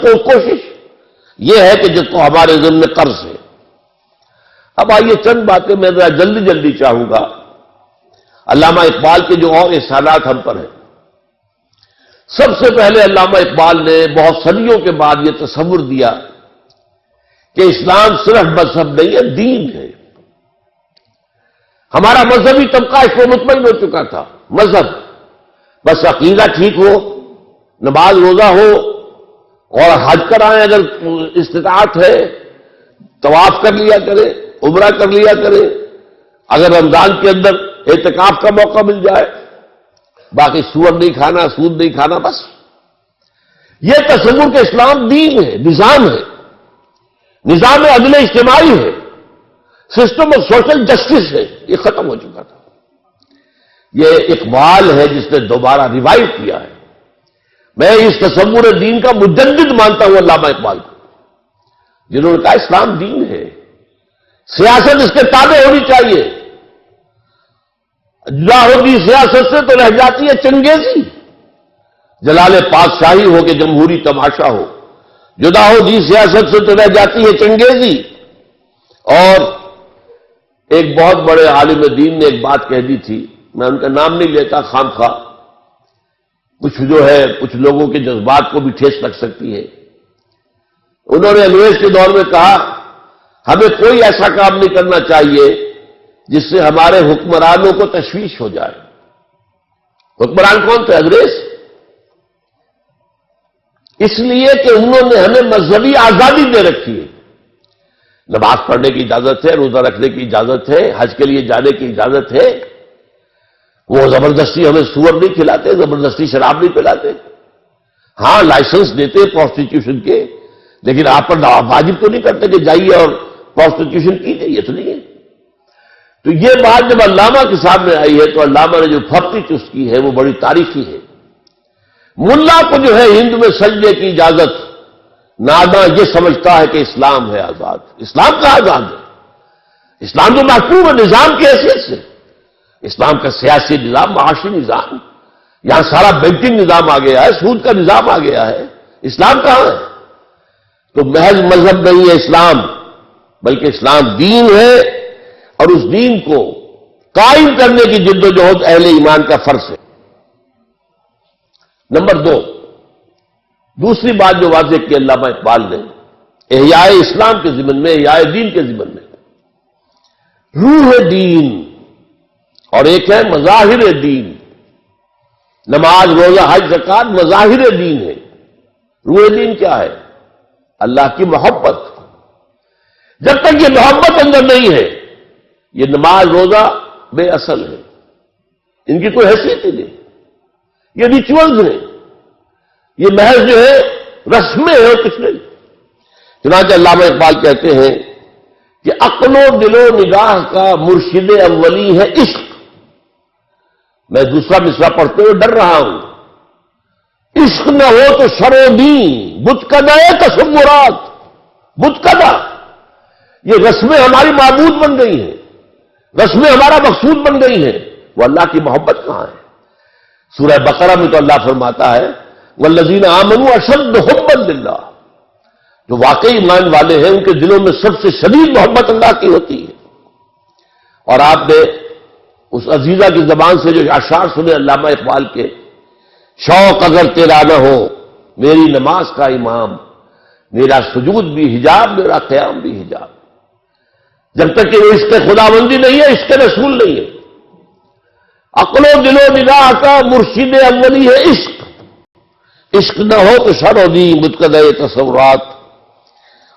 کوشش یہ ہے کہ جس کو ہمارے ذمہ قرض ہے۔ اب آئیے چند باتیں میں ذرا جلدی جلدی چاہوں گا علامہ اقبال کے جو اور احسانات ہم پر ہیں۔ سب سے پہلے علامہ اقبال نے بہت صدیوں کے بعد یہ تصور دیا کہ اسلام صرف مذہب نہیں ہے، دین ہے۔ ہمارا مذہبی طبقہ اس کو مطمئن ہو چکا تھا، مذہب بس عقیدہ ٹھیک ہو، نماز روزہ ہو اور حج کرائیں اگر استطاعت ہے، طواف کر لیا کرے، عمرہ کر لیا کرے، اگر رمضان کے اندر اعتکاف کا موقع مل جائے، باقی سور نہیں کھانا، سود نہیں کھانا، بس یہ تصور کہ اسلام دین ہے، نظام ہے، نظام عدل اجتماعی ہے، سسٹم آف سوشل جسٹس ہے، یہ ختم ہو چکا تھا۔ یہ اقبال ہے جس نے دوبارہ ریوائو کیا ہے۔ میں اس تصور دین کا مجدد مانتا ہوں علامہ اقبال کو، جنہوں نے کہا اسلام دین ہے، سیاست اس کے تابع ہونی چاہیے۔ جدا ہوگی سیاست سے تو رہ جاتی ہے چنگیزی، جلال پادشاہی ہو کہ جمہوری تماشا ہو، جدا ہوگی سیاست سے تو رہ جاتی ہے چنگیزی۔ اور ایک بہت بڑے عالم دین نے ایک بات کہہ دی تھی، میں ان کا نام نہیں لیتا خام خواہ، کچھ جو ہے کچھ لوگوں کے جذبات کو بھی ٹھیس لگ سکتی ہے۔ انہوں نے انگریز کے دور میں کہا ہمیں کوئی ایسا کام نہیں کرنا چاہیے جس سے ہمارے حکمرانوں کو تشویش ہو جائے۔ حکمران کون تھے؟ انگریز۔ اس لیے کہ انہوں نے ہمیں مذہبی آزادی دے رکھی ہے، نماز پڑھنے کی اجازت ہے، روزہ رکھنے کی اجازت ہے، حج کے لیے جانے کی اجازت ہے۔ وہ زبردستی ہمیں سور نہیں کھلاتے، زبردستی شراب نہیں پلاتے، ہاں لائسنس دیتے پروسٹیٹیوشن کے، لیکن آپ پر واجب تو نہیں کرتے کہ جائیے اور پروسٹیٹیوشن کیجیے، یہ تو نہیں ہے۔ تو یہ بات جب علامہ کے سامنے آئی ہے تو علامہ نے جو پھپتی چست کی ہے وہ بڑی تاریخی ہے۔ ملا کو جو ہے ہند میں سجدے کی اجازت، ناداں یہ سمجھتا ہے کہ اسلام ہے آزاد۔ اسلام کا آزاد ہے، اسلام تو محکوم ہے نظام کی حیثیت سے۔ اسلام کا سیاسی نظام، معاشی نظام، یہاں سارا بینکنگ نظام آ گیا ہے، سود کا نظام آ گیا ہے، اسلام کہاں ہے؟ تو محض مذہب نہیں ہے اسلام، بلکہ اسلام دین ہے، اور اس دین کو قائم کرنے کی جد و جہد اہل ایمان کا فرض ہے۔ نمبر 2، دوسری بات جو واضح کی علامہ اقبال نے احیاء اسلام کے ضمن میں، احیاء دین کے ضمن میں، روح دین اور ایک ہے مظاہر دین۔ نماز روزہ حج زکات مظاہر دین ہے، روح دین کیا ہے؟ اللہ کی محبت۔ جب تک یہ محبت اندر نہیں ہے یہ نماز روزہ بے اصل ہے، ان کی کوئی حیثیت ہی نہیں، یہ ریچولز ہیں، یہ محض جو ہے رسمیں ہیں اور کچھ نہیں۔ چنانچہ علامہ اقبال کہتے ہیں کہ عقل و دل و نگاہ کا مرشد اولی ہے عشق۔ میں دوسرا مصرع پڑھتے ہوئے ڈر رہا ہوں، عشق نہ ہو تو شر و دین، بت کدہ تصورات، بت کدہ، یہ رسمیں ہماری معبود بن گئی ہیں، رسمیں ہمارا مقصود بن گئی ہیں، وہ اللہ کی محبت کہاں ہے؟ سورہ بقرہ میں تو اللہ فرماتا ہے والذین آمنوا اشد حبا للہ، جو واقعی ایمان والے ہیں ان کے دلوں میں سب سے شدید محبت اللہ کی ہوتی ہے۔ اور آپ نے اس عزیزہ کی زبان سے جو اشعار سنے علامہ اقبال کے، شوق اگر تیرا نہ ہو میری نماز کا امام، میرا سجود بھی حجاب، میرا قیام بھی حجاب۔ جب تک کہ وہ عشق خداوندی نہیں ہے، عشق رسول نہیں ہے۔ عقل و دل و نگاہ کا مرشد اولی ہے عشق، عشق نہ ہو تو شر و دین بتکدہ تصورات۔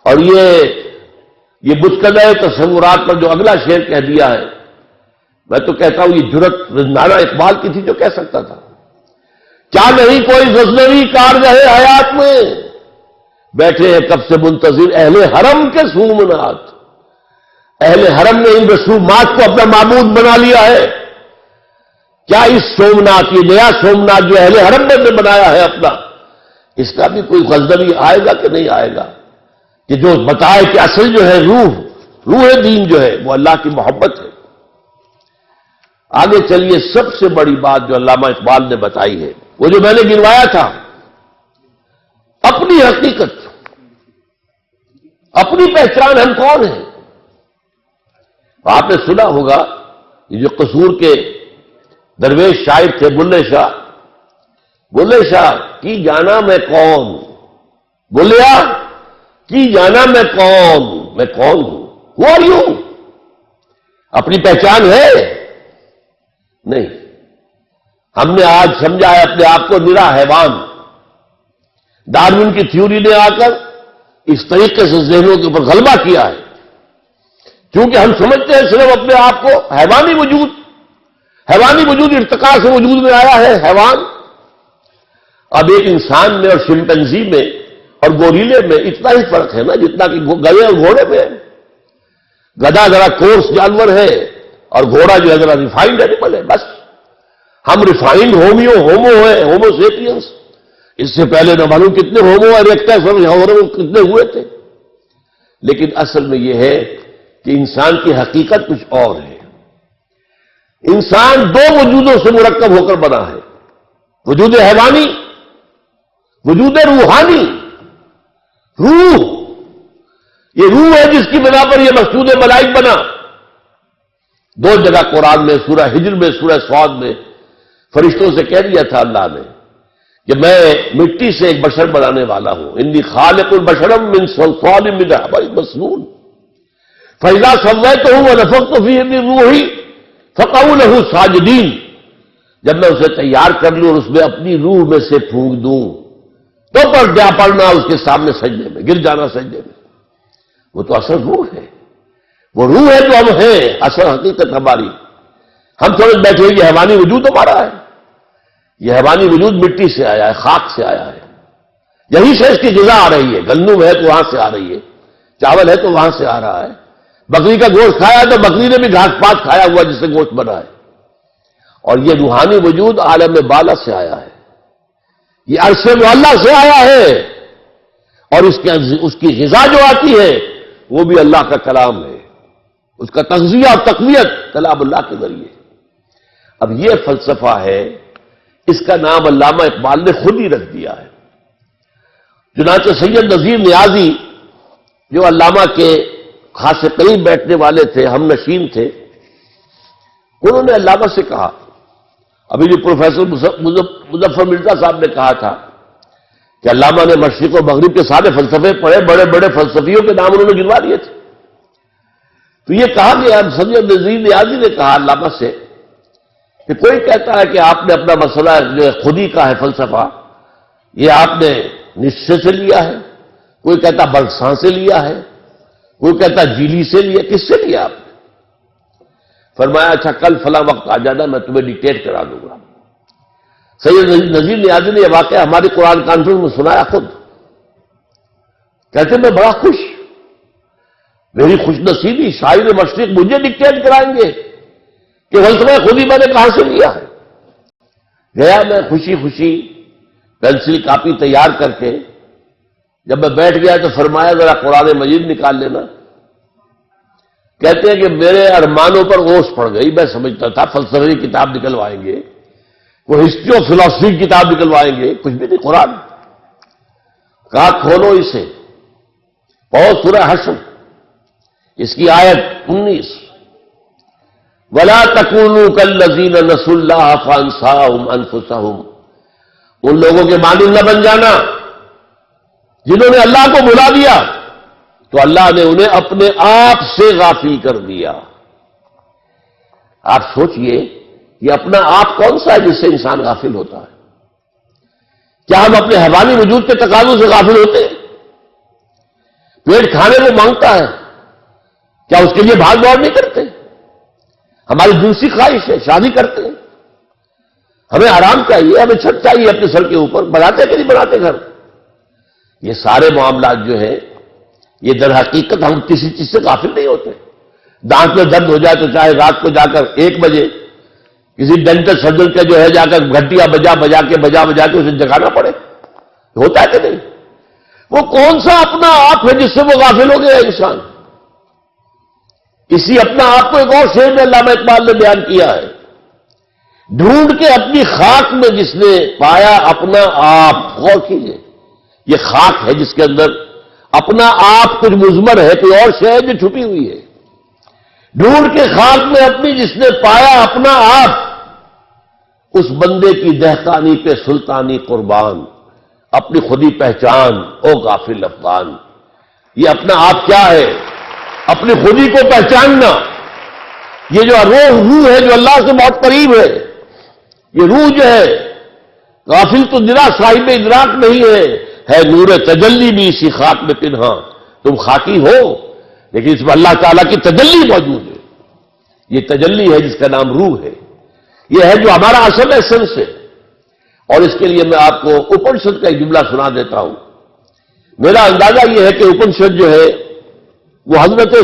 اور یہ بتکدہ تصورات پر جو اگلا شعر کہہ دیا ہے، میں تو کہتا ہوں یہ جرت رضوانہ اقبال کی تھی جو کہہ سکتا تھا۔ کیا نہیں کوئی غزنوی کارگہ حیات میں، بیٹھے ہیں کب سے منتظر اہل حرم کے سومنات۔ اہل حرم نے ان رسومات کو اپنا معبود بنا لیا ہے۔ کیا اس سومنات، یہ نیا سومنات جو اہل حرم نے بنایا ہے اپنا، اس کا بھی کوئی غزنوی آئے گا کہ نہیں آئے گا کہ جو بتائے کہ اصل جو ہے روح دین جو ہے وہ اللہ کی محبت ہے۔ آگے چلیے، سب سے بڑی بات جو علامہ اقبال نے بتائی ہے وہ جو میں نے گنوایا تھا اپنی حقیقت، اپنی پہچان ہم کون ہیں. آپ نے سنا ہوگا یہ جو قصور کے درویش شاعر تھے بلے شاہ، بلے شاہ کی جانا میں کون، بولیا کی جانا میں کون ہوں. Who are you? اپنی پہچان ہے نہیں. ہم نے آج سمجھا ہے اپنے آپ کو نرا حیوان. ڈارون کی تھیوری نے آ کر اس طریقے سے ذہنوں کے اوپر غلبہ کیا ہے، کیونکہ ہم سمجھتے ہیں صرف اپنے آپ کو حیوانی وجود ارتقاء سے وجود میں آیا ہے حیوان. اب ایک انسان میں اور شمپینزی میں اور گوریلے میں اتنا ہی فرق ہے نا جتنا کہ گدھے اور گھوڑے میں ہے. گدھا ذرا کورس جانور ہے اور گھوڑا جو ہے ذرا ریفائنڈ اینیمل ہے. بس ہم ریفائنڈ ہومو ہیں، ہومو سیپینس. اس سے پہلے نہ معلوم کتنے ہومو اریکٹس اور کتنے ہوئے تھے. لیکن اصل میں یہ ہے کہ انسان کی حقیقت کچھ اور ہے. انسان دو وجودوں سے مرکب ہو کر بنا ہے، وجود حیوانی، وجود روحانی. روح، یہ روح ہے جس کی بنا پر یہ مسجود ملائک بنا. دو جگہ قرآن میں، سورہ ہجر میں، سورہ صاد میں فرشتوں سے کہہ دیا تھا اللہ نے کہ میں مٹی سے ایک بشر بنانے والا ہوں. انی خالق البشر من صلصال من حمأ مسنون فاذا سویتہ ونفخت فیہ من روحی فقعوا لہ ساجدین. جب میں اسے تیار کر لوں اور اس میں اپنی روح میں سے پھونک دوں تو پر جا پڑنا اس کے سامنے سجدے میں، گر جانا سجدے میں. وہ تو اصل روح ہے، وہ روح ہے جو ہم ہیں، اصل حقیقت ہماری. ہم سمجھ بیٹھے یہ حیوانی وجود ہمارا ہے. یہ حیوانی وجود مٹی سے آیا ہے، خاک سے آیا ہے. یہی سے اس کی غذا آ رہی ہے. گندم ہے تو وہاں سے آ رہی ہے، چاول ہے تو وہاں سے آ رہا ہے. بکری کا گوشت کھایا تو بکری نے بھی گھاس پات کھایا ہوا جس سے گوشت بنا ہے. اور یہ روحانی وجود عالم بالا سے آیا ہے، یہ عرش معلیٰ سے آیا ہے. اور اس کی غذا جو آتی ہے وہ بھی اللہ کا کلام ہے. اس کا تغذیہ اور تقویت کلام اللہ کے ذریعے. اب یہ فلسفہ ہے، اس کا نام علامہ اقبال نے خود ہی رکھ دیا ہے. چنانچہ سید نذیر نیازی جو علامہ کے خاصے قریب بیٹھنے والے تھے، ہم نشین تھے، انہوں نے علامہ سے کہا، ابھی جو پروفیسر مظفر مرزا صاحب نے کہا تھا کہ علامہ نے مشرق و مغرب کے سارے فلسفے پڑھے، بڑے بڑے فلسفیوں کے نام انہوں نے گنوا دیے تھے. تو یہ کہا گیا، سید نذیر نیازی نے کہا علامہ سے کہ کوئی کہتا ہے کہ آپ نے اپنا مسئلہ جو خودی کا ہے فلسفہ، یہ آپ نے نشے سے لیا ہے، کوئی کہتا برساں سے لیا ہے، کوئی کہتا جیلی سے لیا. کس سے لیا آپ نے؟ فرمایا اچھا کل فلاں وقت آ جانا، میں تمہیں ڈکٹیٹ کرا دوں گا. سید نذیر نیازی نے یہ واقعہ ہماری قرآن کانفرنس میں سنایا خود. کہتے میں بڑا خوش، میری خوش نصیبی، شاعر مشرق مجھے ڈکٹیٹ کرائیں گے کہ فلسفہ خود ہی میں نے کہاں سے لیا ہے. گیا میں خوشی خوشی پینسل کاپی تیار کر کے، جب میں بیٹھ گیا تو فرمایا ذرا قرآن مجید نکال لینا. کہتے ہیں کہ میرے ارمانوں پر اوس پڑ گئی. میں سمجھتا تھا فلسفے کی کتاب نکلوائیں گے، وہ ہسٹری آف فلاسفی کی کتاب نکلوائیں گے، کچھ بھی نہیں. قرآن کہا کھولو اسے، بہت سورہ حشر اس کی آیت 19 وَلَا تَكُونُوا كَالَّذِينَ نَسُوا اللَّهَ فَأَنسَاهُمْ أَنفُسَهُمْ. ان لوگوں کے مانند نہ بن جانا جنہوں نے اللہ کو بھلا دیا تو اللہ نے انہیں اپنے آپ سے غافل کر دیا. آپ سوچئے یہ اپنا آپ کون سا ہے جس سے انسان غافل ہوتا ہے؟ کیا ہم اپنے حیوانی وجود کے تقاضوں سے غافل ہوتے ہیں؟ پیٹ کھانے کو مانگتا ہے، کیا اس کے لیے بھاگ دوڑ نہیں کرتے؟ ہماری دوسری خواہش ہے، شادی کرتے ہیں، ہمیں آرام چاہیے، ہمیں چھت چاہیے اپنے سر کے اوپر، بناتے کہ نہیں بناتے گھر؟ یہ سارے معاملات جو ہیں یہ در حقیقت ہم کسی چیز سے غافل نہیں ہوتے. دانت میں درد ہو جائے تو چاہے رات کو جا کر 1 بجے کسی ڈینٹل سرجن کا جو ہے جا کر گھنٹیاں بجا کے اسے جگانا پڑے، ہوتا ہے کہ نہیں؟ وہ کون سا اپنا آپ ہے جس سے وہ غافل ہو گیا انسان؟ اسی اپنا آپ کو ایک اور شعر میں علامہ اقبال نے بیان کیا ہے، ڈھونڈ کے اپنی خاک میں جس نے پایا اپنا آپ. غور کیجئے یہ خاک ہے جس کے اندر اپنا آپ کچھ مضمر ہے، کوئی اور شے ہے جو چھپی ہوئی ہے. ڈھونڈ کے خاک میں اپنی جس نے پایا اپنا آپ، اس بندے کی دہقانی پہ سلطانی قربان، اپنی خودی پہچان او غافل افغان. یہ اپنا آپ کیا ہے؟ اپنی خودی کو پہچاننا. یہ جو روح ہے جو اللہ سے بہت قریب ہے، یہ روح جو ہے غافل تو نرا صاحب ادراک نہیں ہے نور تجلی بھی اسی خاک میں پنہاں. تم خاکی ہو لیکن اس میں اللہ تعالیٰ کی تجلی موجود ہے. یہ تجلی ہے جس کا نام روح ہے. یہ ہے جو ہمارا اصل ایسنس ہے. اور اس کے لیے میں آپ کو اپنشد کا ایک جملہ سنا دیتا ہوں. میرا اندازہ یہ ہے کہ اپنشد جو ہے وہ حضرت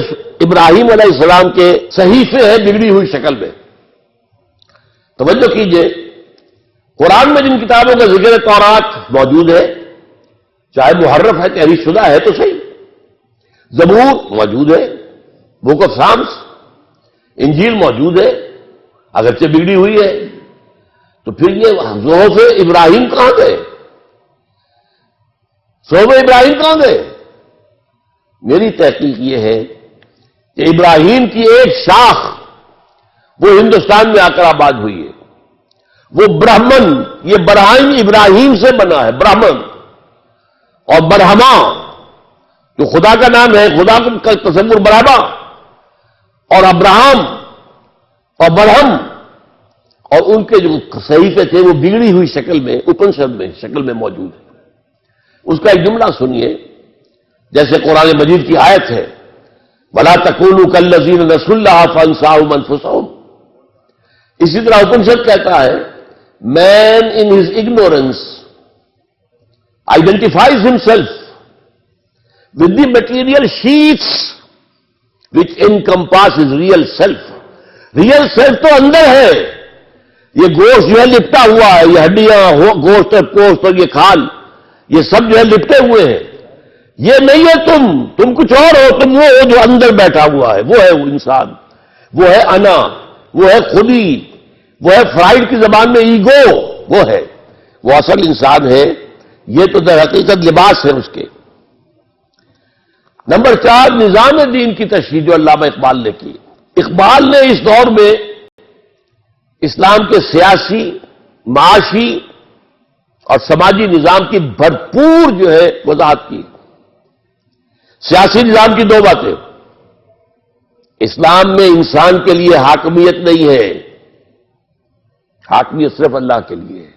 ابراہیم علیہ السلام کے صحیفے ہیں بگڑی ہوئی شکل میں. توجہ کیجئے، قرآن میں جن کتابوں کا ذکر تورات موجود ہے، چاہے محرف ہے تحریف شدہ ہے تو صحیح، زبور موجود ہے، بک آف سامس، انجیل موجود ہے اگرچہ بگڑی ہوئی ہے، تو پھر یہ صحف ابراہیم کہاں گئے؟ صحف ابراہیم کہاں گئے؟ میری تحقیق یہ ہے کہ ابراہیم کی ایک شاخ وہ ہندوستان میں آ کر آباد ہوئی ہے. وہ برہمن، یہ برہم ابراہیم سے بنا ہے، برہمن. اور برہما جو خدا کا نام ہے، خدا کا تصور برہما اور ابراہم اور برہم، اور ان کے جو صحیفے تھے وہ بگڑی ہوئی شکل میں اپنشد میں شکل میں موجود ہے. اس کا ایک جملہ سنیے، جیسے قرآن مجید کی آیت ہے وَلَا تَكُونُوا كَالَّذِينَ نَسُوا اللَّهَ فَأَنسَاهُمْ أَنفُسَهُمْ. اسی طرح اپنشد کہتا ہے man in his ignorance identifies himself with the material sheets which encompass his real self. Real self تو اندر ہے. یہ گوشت جو ہے لپٹا ہوا ہے، یہ ہڈیاں، گوشت اور پوست اور یہ کھال، یہ سب جو ہے لپٹے ہوئے ہیں. یہ نہیں ہے تم کچھ اور ہو. تم وہ ہو جو اندر بیٹھا ہوا ہے. وہ ہے وہ انسان، وہ ہے انا، وہ ہے خودی، وہ ہے فرائڈ کی زبان میں ایگو. وہ ہے، وہ اصل انسان ہے. یہ تو در حقیقت لباس ہے اس کے. نمبر 4، نظام دین کی تشریح جو علامہ اقبال نے کی. اقبال نے اس دور میں اسلام کے سیاسی، معاشی اور سماجی نظام کی بھرپور جو ہے وضاحت کی. سیاسی نظام کی دو باتیں: اسلام میں انسان کے لیے حاکمیت نہیں ہے، حاکمیت صرف اللہ کے لیے ہے.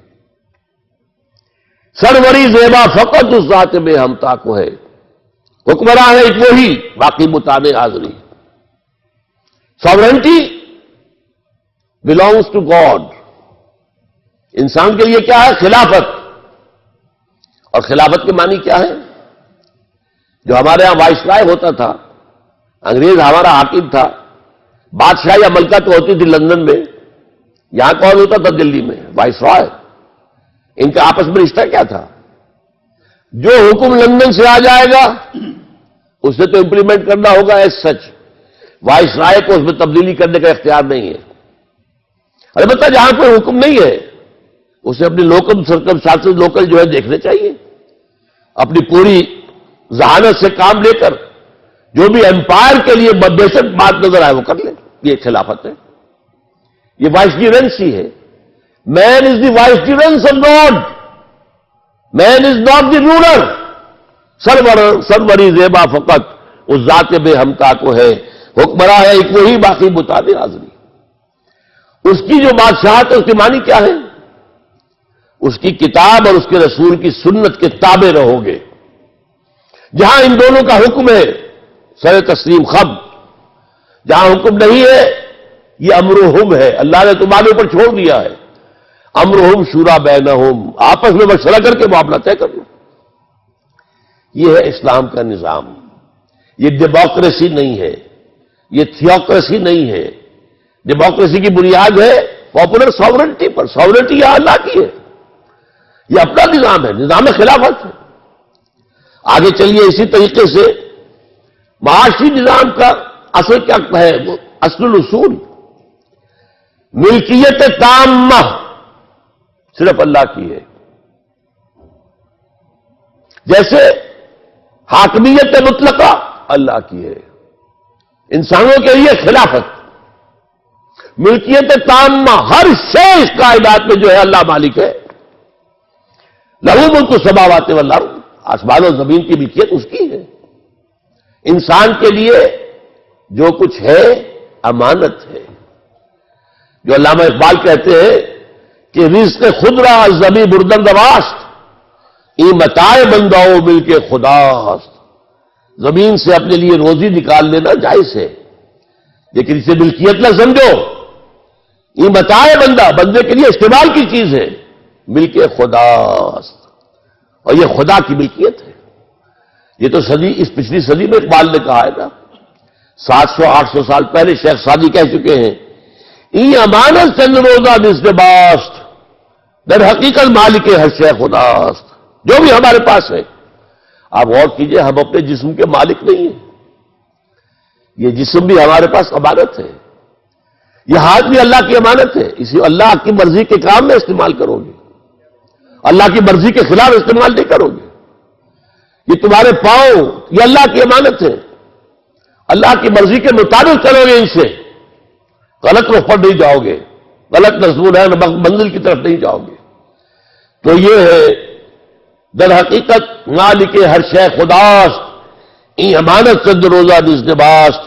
سروری زیبا فقط اس ذات میں ہمتا کو ہے، حکمراں ہے ایک وہی، باقی متانے حاضری. Sovereignty belongs to God. انسان کے لیے کیا ہے؟ خلافت. اور خلافت کے معنی کیا ہے؟ جو ہمارے ہاں وائس رائے ہوتا تھا، انگریز ہمارا حاکم تھا، بادشاہ یا ملکہ تو ہوتی تھی لندن میں، یہاں کون ہوتا تھا؟ دلی میں وائس رائے. ان کا آپس میں رشتہ کیا تھا؟ جو حکم لندن سے آ جائے گا اسے تو امپلیمنٹ کرنا ہوگا ایز سچ. وائس رائے کو اس میں تبدیلی کرنے کا اختیار نہیں ہے. البتہ جہاں کوئی حکم نہیں ہے اسے اپنی لوکل سرکمسٹانسز لوکل جو ہے دیکھنے چاہیے، اپنی پوری ذہانت سے کام لے کر جو بھی امپائر کے لیے بیسک بات نظر آئے وہ کر لے. یہ خلافت ہے، یہ وائسریجنسی ہے. Man is the vicegerency of God, man is not the ruler. سروری زیبا فقط اس ذات بے ہمتا کو ہے، حکمراں ہے ایک وہی، باقی متانے حاضری. اس کی جو بادشاہت ہے اس کے معنی کیا ہے؟ اس کی کتاب اور اس کے رسول کی سنت کے تابع رہو گے. جہاں ان دونوں کا حکم ہے سر تسلیم خم، جہاں حکم نہیں ہے یہ امرہم ہے. اللہ نے تمہارے اوپر چھوڑ دیا ہے. امرہم شورا بینہم، آپس میں مشورہ کر کے معاملہ طے کر لو. یہ ہے اسلام کا نظام. یہ ڈیموکریسی نہیں ہے، یہ تھیوکریسی نہیں ہے. ڈیموکریسی کی بنیاد ہے پاپولر ساورنٹی پر. ساورنٹی یہ اللہ کی ہے، یہ اپنا نظام ہے، نظام خلافت ہے. آگے چلیے اسی طریقے سے معاشی نظام کا اصل کیا ہے؟ وہ اصل الاصول ملکیت تامہ صرف اللہ کی ہے. جیسے حاکمیت مطلقہ اللہ کی ہے، انسانوں کے لیے خلافت، ملکیت تامہ، ہر شے اس کائنات میں جو ہے اللہ مالک ہے، لہو ملک السماوات والارض، آسمان و زمین کی ملکیت اس کی ہے۔ انسان کے لیے جو کچھ ہے امانت ہے، جو علامہ اقبال کہتے ہیں کہ رزق خود را زمیں بردن رواست، ای متاع بنداؤ مل کے خداست۔ زمین سے اپنے لیے روزی نکال لینا جائز ہے، لیکن اسے ملکیت نہ سمجھو۔ یہ متاع بندہ، بندے کے لیے استعمال کی چیز ہے، مل کے خداست، اور یہ خدا کی ملکیت ہے۔ یہ تو اس پچھلی صدی میں اقبال نے کہا ہے نا، 700-800 سال پہلے شیخ سعدی کہہ چکے ہیں، ای امانت چند روزہ نزد باست، در حقیقت مالک ہر شے خداست۔ جو بھی ہمارے پاس ہے، آپ غور کیجئے، ہم اپنے جسم کے مالک نہیں ہیں، یہ جسم بھی ہمارے پاس امانت ہے، یہ ہاتھ بھی اللہ کی امانت ہے، اسی اللہ کی مرضی کے کام میں استعمال کرو گے، اللہ کی مرضی کے خلاف استعمال نہیں کرو گے۔ یہ تمہارے پاؤں، یہ اللہ کی امانت ہے، اللہ کی مرضی کے مطابق چلو گے، ان سے غلط رخ پر نہیں جاؤ گے، غلط مضمون ہے، منزل کی طرف نہیں جاؤ گے۔ تو یہ ہے در حقیقت مالک ہر شے خداست، این امانت چند روزہ نزد باست۔